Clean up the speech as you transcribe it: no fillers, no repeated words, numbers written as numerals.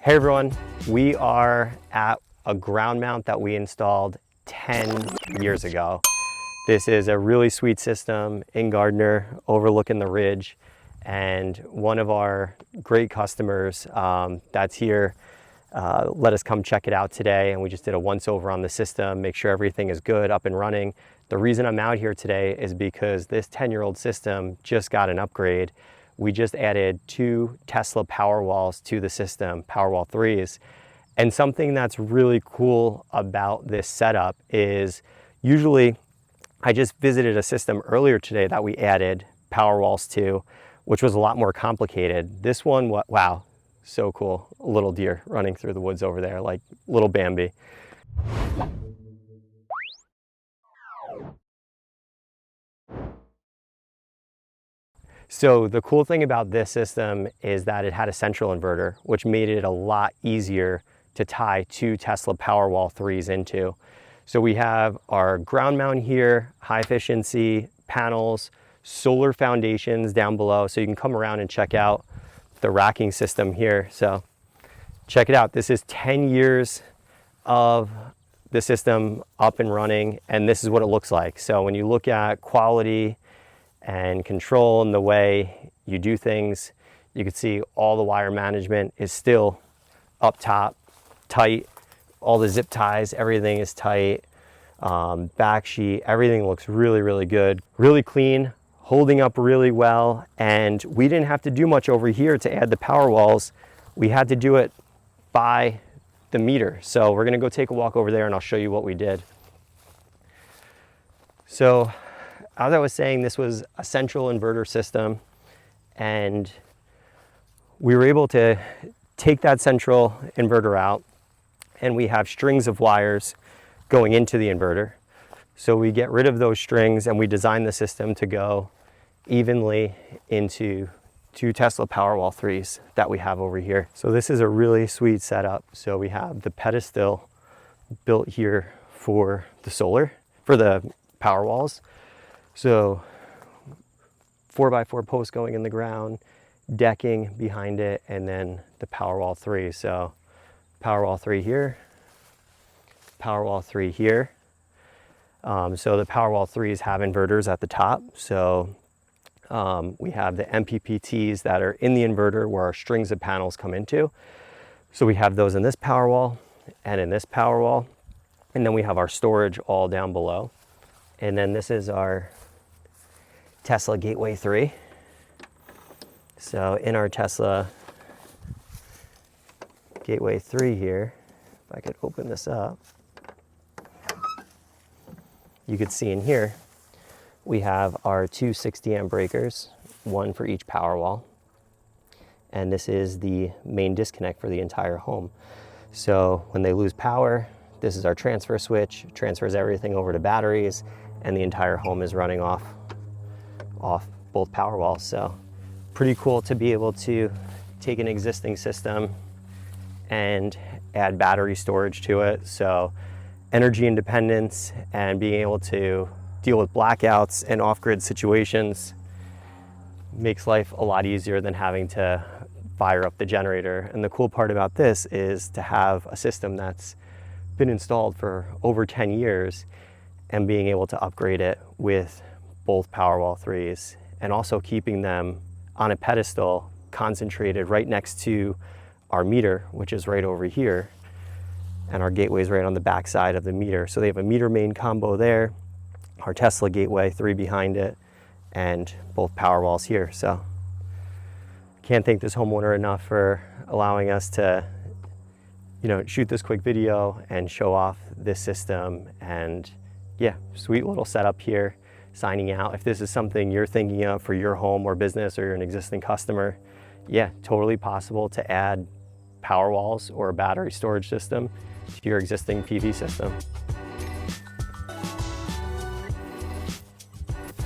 Hey everyone, we are at a ground mount that we installed 10 years ago. This is a really sweet system in Gardner overlooking the ridge, and one of our great customers that's here let us come check it out today, and we just did a once over on the system, make sure everything is good, up and running. The reason I'm out here today is because this 10-year-old system just got an upgrade. We just added 2 Tesla Powerwalls to the system, Powerwall 3s. And something that's really cool about this setup is usually I just visited a system earlier today that we added Powerwalls to, which was a lot more complicated. This one, wow, so cool. A little deer running through the woods over there, like little Bambi. So the cool thing about this system is that it had a central inverter, which made it a lot easier to tie 2 Tesla Powerwall 3s into. So we have our ground mount here, high efficiency panels, solar foundations down below. So you can come around and check out the racking system here. So check it out. This is 10 years of the system up and running, and this is what it looks like. So when you look at quality and control and the way you do things, you can see all the wire management is still up top, tight. All the zip ties, everything is tight. Back sheet, everything looks really, really good. Really clean, holding up really well. And we didn't have to do much over here to add the power walls. We had to do it by the meter. So we're gonna go take a walk over there and I'll show you what we did. So as I was saying, this was a central inverter system, and we were able to take that central inverter out, and we have strings of wires going into the inverter. So we get rid of those strings and we design the system to go evenly into 2 Tesla Powerwall 3s that we have over here. So this is a really sweet setup. So we have the pedestal built here for the solar, for the Powerwalls. So 4x4 posts going in the ground, decking behind it, and then the Powerwall 3. So Powerwall 3 here, Powerwall 3 here. So the Powerwall 3s have inverters at the top. So we have the MPPTs that are in the inverter where our strings of panels come into. So we have those in this Powerwall and in this Powerwall. And then we have our storage all down below. And then this is our Tesla Gateway 3. So in our Tesla Gateway 3 here, if I could open this up, you could see in here, we have our 2 60 amp breakers, one for each Powerwall. And this is the main disconnect for the entire home. So when they lose power, this is our transfer switch, transfers everything over to batteries, and the entire home is running off both Powerwalls. So pretty cool to be able to take an existing system and add battery storage to it. So energy independence and being able to deal with blackouts and off-grid situations makes life a lot easier than having to fire up the generator. And the cool part about this is to have a system that's been installed for over 10 years and being able to upgrade it with both Powerwall 3s, and also keeping them on a pedestal concentrated right next to our meter, which is right over here, and our gateway is right on the back side of the meter. So they have a meter main combo there, our Tesla Gateway 3 behind it, and both Powerwalls here. So can't thank this homeowner enough for allowing us to shoot this quick video and show off this system. And yeah, sweet little setup here. Signing out. If this is something you're thinking of for your home or business, or you're an existing customer, yeah, totally possible to add Powerwalls or a battery storage system to your existing PV system.